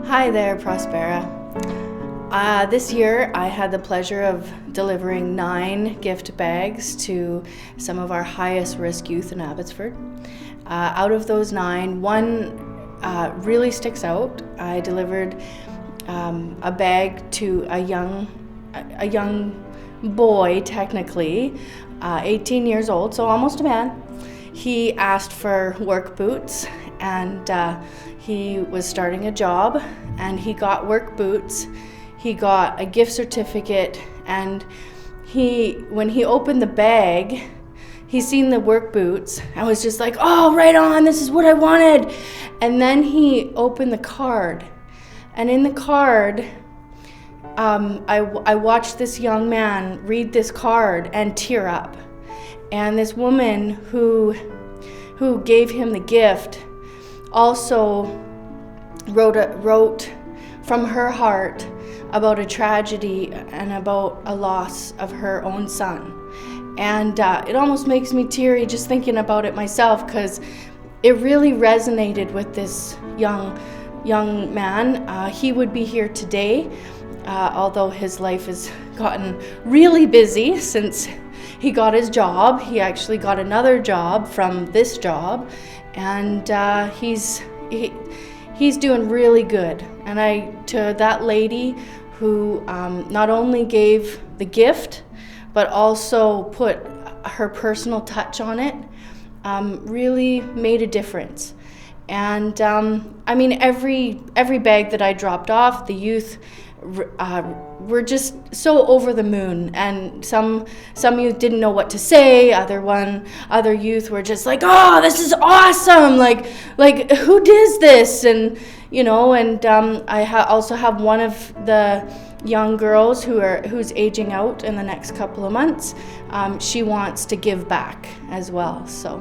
Hi there, Prospera. This year I had the pleasure of delivering 9 gift bags to some of our highest risk youth in Abbotsford. Out of those 9, one really sticks out. I delivered a bag to a young boy, technically, 18 years old, so almost a man. He asked for work boots, and he was starting a job, and he got work boots. He got a gift certificate, and when he opened the bag, he seen the work boots and was just like, "Oh, right on, this is what I wanted." And then he opened the card, and in the card, I watched this young man read this card and tear up. And this woman who gave him the gift also wrote from her heart about a tragedy and about a loss of her own son. And it almost makes me teary just thinking about it myself, because it really resonated with this young man. He would be here today, although his life has gotten really busy since he got his job. He actually got another job from this job, and he's doing really good. And to that lady who not only gave the gift, but also put her personal touch on it, really made a difference. And I mean, every bag that I dropped off, the youth were just so over the moon, and some youth didn't know what to say. Other youth were just like, "Oh, this is awesome! Like who does this?" And I also have one of the young girls who's aging out in the next couple of months. She wants to give back as well, so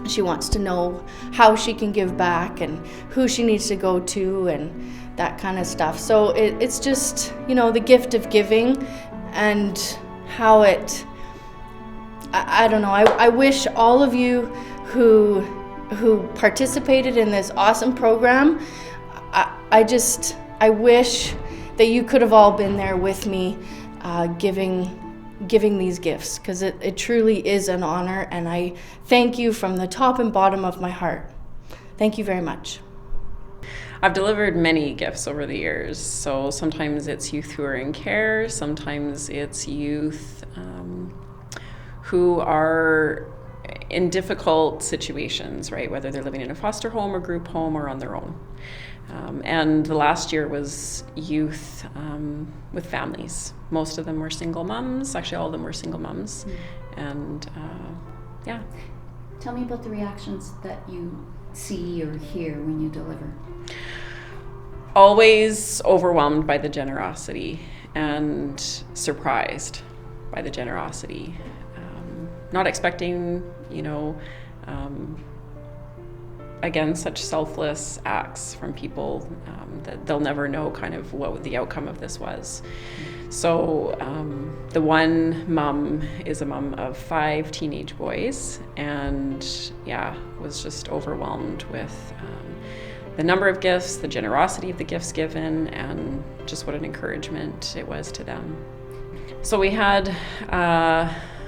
she wants to know how she can give back and who she needs to go to and that kind of stuff. So it's just, the gift of giving, and how I don't know, I wish all of you who participated in this awesome program, I wish that you could have all been there with me giving these gifts, because it truly is an honor, and I thank you from the top and bottom of my heart. Thank you very much. I've delivered many gifts over the years. So sometimes it's youth who are in care, sometimes it's youth who are in difficult situations, right? Whether they're living in a foster home or group home or on their own. And the last year was youth with families. Most of them were single moms. Actually, all of them were single moms. And yeah. Tell me about the reactions that you see or hear when you deliver. Always overwhelmed by the generosity and surprised by the generosity. Not expecting, again, such selfless acts from people that they'll never know kind of what the outcome of this was. So the one mom is a mom of 5 teenage boys, and was just overwhelmed with the number of gifts, the generosity of the gifts given, and just what an encouragement it was to them. So we had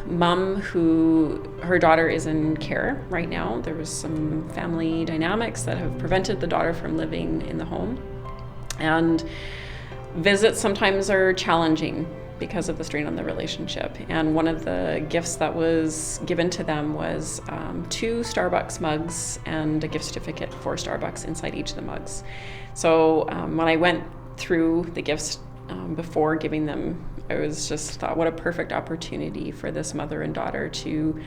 mom who, her daughter is in care right now. There was some family dynamics that have prevented the daughter from living in the home. And visits sometimes are challenging because of the strain on the relationship. And one of the gifts that was given to them was 2 Starbucks mugs and a gift certificate for Starbucks inside each of the mugs. So when I went through the gifts before giving them, I was just thought, what a perfect opportunity for this mother and daughter to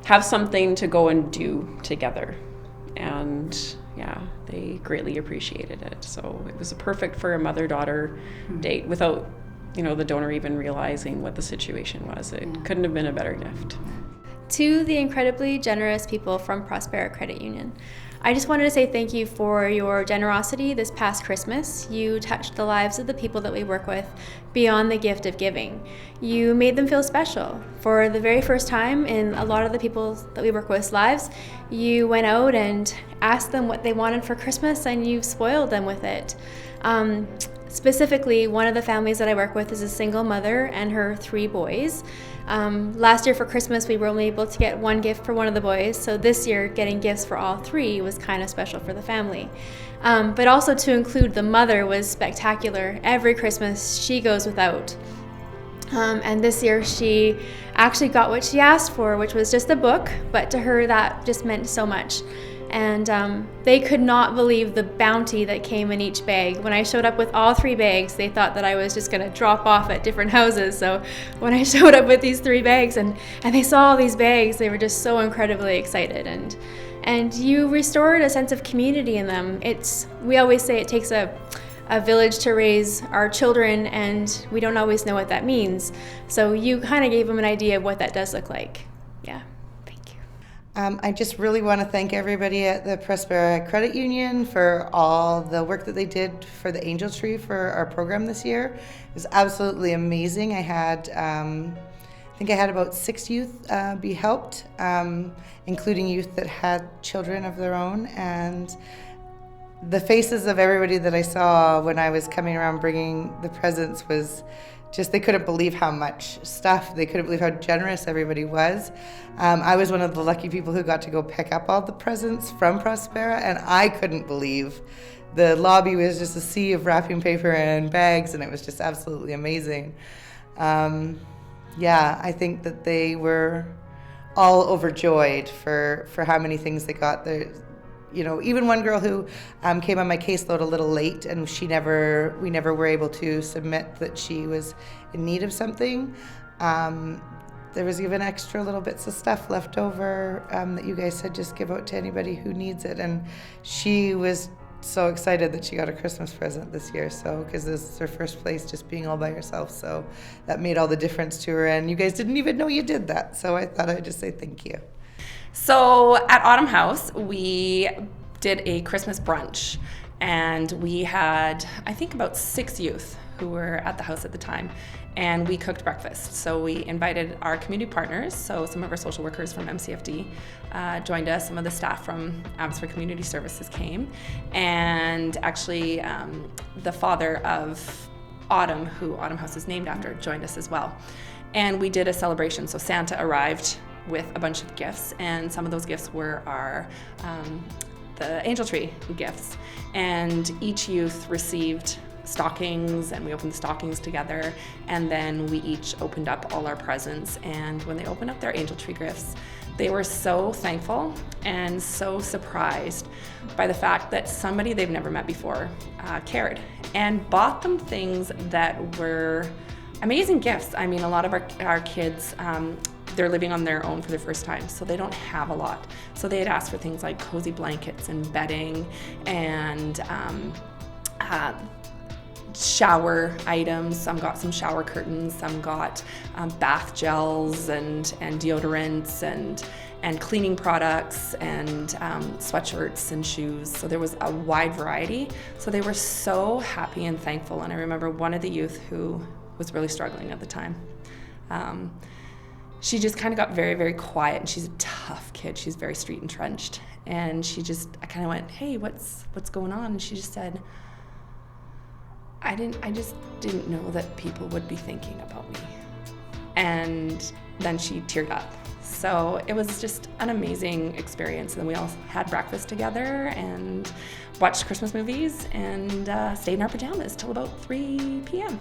have something to go and do together. And they greatly appreciated it. So it was perfect for a mother-daughter date without, the donor even realizing what the situation was. It couldn't have been a better gift. To the incredibly generous people from Prospera Credit Union, I just wanted to say thank you for your generosity this past Christmas. You touched the lives of the people that we work with beyond the gift of giving. You made them feel special. For the very first time in a lot of the people that we work with's lives, you went out and asked them what they wanted for Christmas, and you spoiled them with it. Specifically, one of the families that I work with is a single mother and her 3 boys. Last year for Christmas, we were only able to get 1 gift for one of the boys, so this year getting gifts for all 3 was kind of special for the family. But also to include the mother was spectacular. Every Christmas she goes without. And this year she actually got what she asked for, which was just a book, but to her that just meant so much. And they could not believe the bounty that came in each bag. When I showed up with all 3 bags, they thought that I was just going to drop off at different houses. So when I showed up with these 3 bags and they saw all these bags, they were just so incredibly excited. And you restored a sense of community in them. We always say it takes a village to raise our children, and we don't always know what that means. So you kind of gave them an idea of what that does look like. Yeah. I just really want to thank everybody at the Prospera Credit Union for all the work that they did for the Angel Tree for our program this year. It was absolutely amazing. I think I had about 6 youth be helped, including youth that had children of their own. And the faces of everybody that I saw when I was coming around bringing the presents was just, they couldn't believe how much stuff, they couldn't believe how generous everybody was. I was one of the lucky people who got to go pick up all the presents from Prospera, and I couldn't believe. The lobby was just a sea of wrapping paper and bags, and it was just absolutely amazing. I think that they were all overjoyed for how many things they got. Even one girl who came on my caseload a little late, and we never were able to submit that she was in need of something. There was even extra little bits of stuff left over that you guys said just give out to anybody who needs it, and she was so excited that she got a Christmas present this year. So because this is her first place, just being all by herself, so that made all the difference to her. And you guys didn't even know you did that, so I thought I'd just say thank you. So at Autumn House, we did a Christmas brunch, and we had, I think, about 6 youth who were at the house at the time, and we cooked breakfast. So we invited our community partners, so some of our social workers from MCFD joined us, some of the staff from Abbotsford Community Services came, and actually the father of Autumn, who Autumn House is named after, joined us as well. And we did a celebration, so Santa arrived with a bunch of gifts, and some of those gifts were our the Angel Tree gifts, and each youth received stockings, and we opened the stockings together, and then we each opened up all our presents. And when they opened up their Angel Tree gifts, they were so thankful and so surprised by the fact that somebody they've never met before cared and bought them things that were amazing gifts. I mean, a lot of our kids, they're living on their own for the first time, so they don't have a lot. So they had asked for things like cozy blankets and bedding and shower items. Some got some shower curtains, some got bath gels and deodorants and cleaning products and sweatshirts and shoes. So there was a wide variety. So they were so happy and thankful. And I remember one of the youth who was really struggling at the time. She just kind of got very, very quiet, and she's a tough kid. She's very street entrenched. And I kind of went, hey, what's going on? And she just said, I just didn't know that people would be thinking about me. And then she teared up. So it was just an amazing experience. And then we all had breakfast together and watched Christmas movies and stayed in our pajamas till about 3 p.m.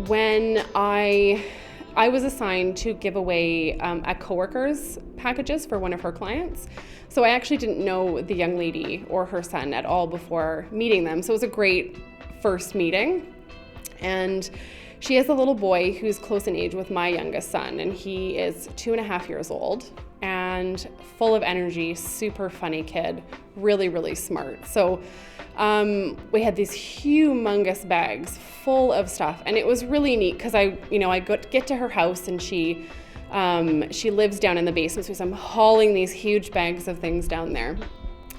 When I was assigned to give away a coworker's packages for one of her clients. So I actually didn't know the young lady or her son at all before meeting them. So it was a great first meeting. And she has a little boy who's close in age with my youngest son, and he is 2.5 years old and full of energy, super funny kid, really, really smart. So we had these humongous bags full of stuff, and it was really neat because I get to her house, and she lives down in the basement, so I'm hauling these huge bags of things down there.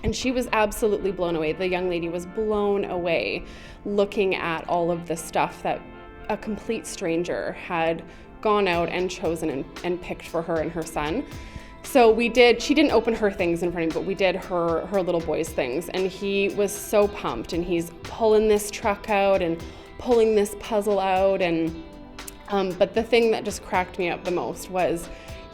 And she was absolutely blown away. The young lady was blown away looking at all of the stuff that a complete stranger had gone out and chosen and picked for her and her son. So she didn't open her things in front of me, but we did her little boy's things. And he was so pumped, and he's pulling this truck out and pulling this puzzle out. And but the thing that just cracked me up the most was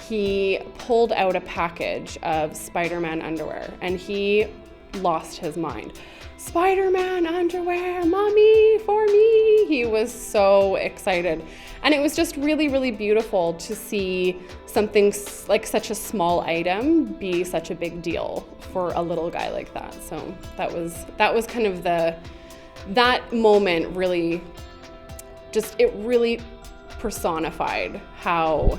he pulled out a package of Spider-Man underwear, and he lost his mind. Spider-Man underwear, mommy, for me. He was so excited. And it was just really, really beautiful to see something like such a small item be such a big deal for a little guy like that. So that was kind of that moment really personified how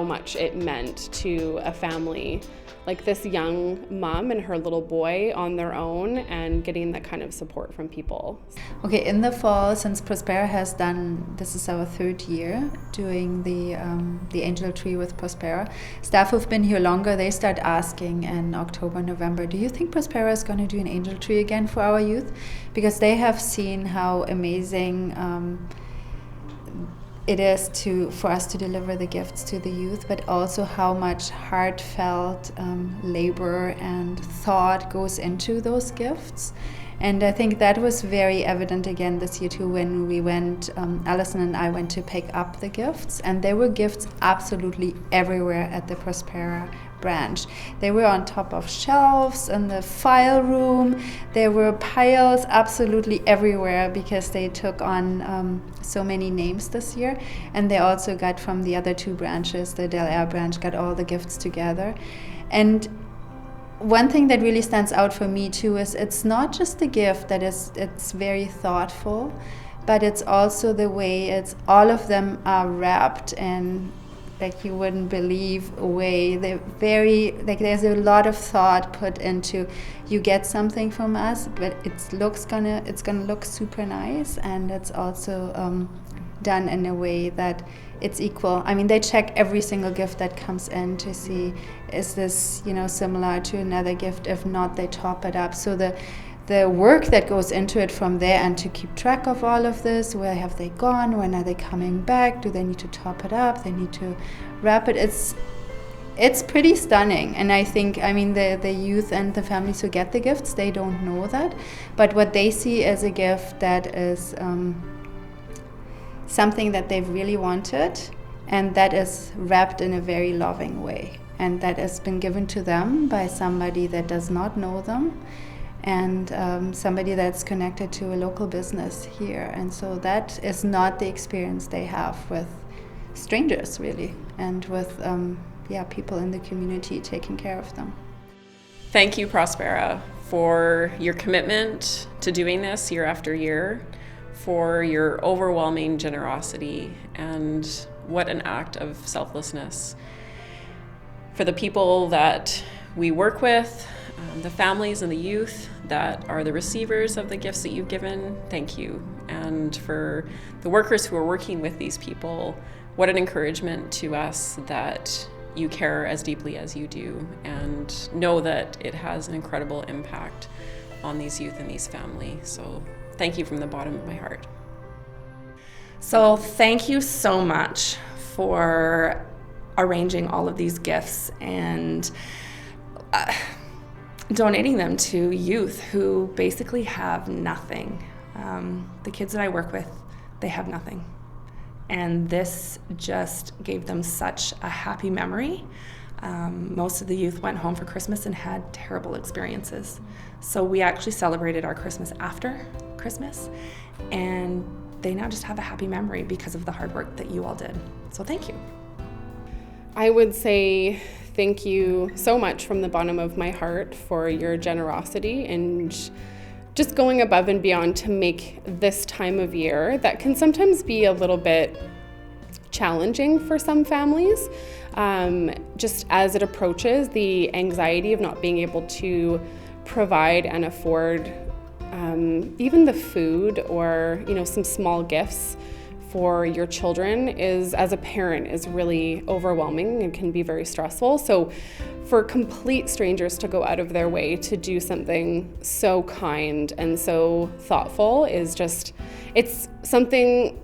much it meant to a family, like this young mom and her little boy on their own, and getting that kind of support from people. Okay, in the fall, since Prospera has done, this is our 3rd year doing the Angel Tree with Prospera, staff who've been here longer, they start asking in October, November, do you think Prospera is going to do an Angel Tree again for our youth? Because they have seen how amazing it is for us to deliver the gifts to the youth, but also how much heartfelt labor and thought goes into those gifts. And I think that was very evident again this year too, when we went, Alison and I went to pick up the gifts, and there were gifts absolutely everywhere at the Prospera branch. They were on top of shelves in the file room. There were piles absolutely everywhere because they took on so many names this year. And they also got from the other 2 branches, the Del Air branch, got all the gifts together. And one thing that really stands out for me too is it's not just the gift that it's very thoughtful, but it's also the way all of them are wrapped in, like you wouldn't believe, way. They're very, like there's a lot of thought put into, you get something from us, but it's gonna look super nice, and it's also done in a way that it's equal. I mean, they check every single gift that comes in to see, is this, similar to another gift? If not, they top it up. So the work that goes into it from there, and to keep track of all of this, where have they gone, when are they coming back, do they need to top it up, they need to wrap it, it's pretty stunning. And I think, the youth and the families who get the gifts, they don't know that, but what they see as a gift that is something that they've really wanted, and that is wrapped in a very loving way, and that has been given to them by somebody that does not know them, and somebody that's connected to a local business here. And so that is not the experience they have with strangers, really, and with people in the community taking care of them. Thank you, Prospera, for your commitment to doing this year after year, for your overwhelming generosity, and what an act of selflessness. For the people that we work with, the families and the youth that are the receivers of the gifts that you've given, thank you. And for the workers who are working with these people, what an encouragement to us that you care as deeply as you do, and know that it has an incredible impact on these youth and these families. So thank you from the bottom of my heart. So thank you so much for arranging all of these gifts and donating them to youth who basically have nothing. The kids that I work with, they have nothing. And this just gave them such a happy memory. Most of the youth went home for Christmas and had terrible experiences. So we actually celebrated our Christmas after Christmas, and they now just have a happy memory because of the hard work that you all did. So thank you. I would say thank you so much from the bottom of my heart for your generosity and just going above and beyond to make this time of year that can sometimes be a little bit challenging for some families, just as it approaches the anxiety of not being able to provide and afford even the food or some small gifts for your children is, as a parent, is really overwhelming and can be very stressful. So for complete strangers to go out of their way to do something so kind and so thoughtful is just, it's something,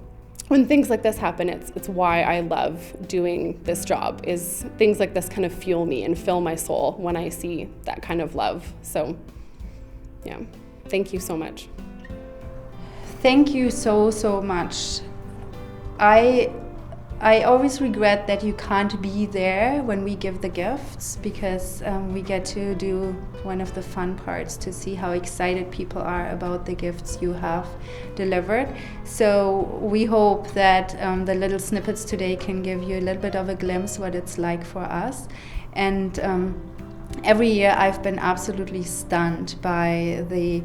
when things like this happen, it's why I love doing this job, is things like this kind of fuel me and fill my soul when I see that kind of love. So yeah, thank you so much. Thank you so much. I always regret that you can't be there when we give the gifts, because we get to do one of the fun parts, to see how excited people are about the gifts you have delivered. So we hope that the little snippets today can give you a little bit of a glimpse what it's like for us. And every year I've been absolutely stunned by the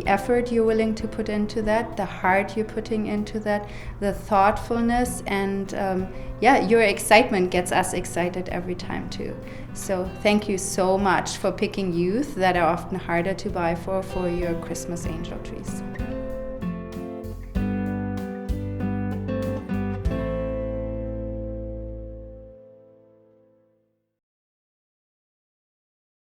effort you're willing to put into that, the heart you're putting into that, the thoughtfulness, and your excitement gets us excited every time too. So thank you so much for picking youth that are often harder to buy for your Christmas angel trees.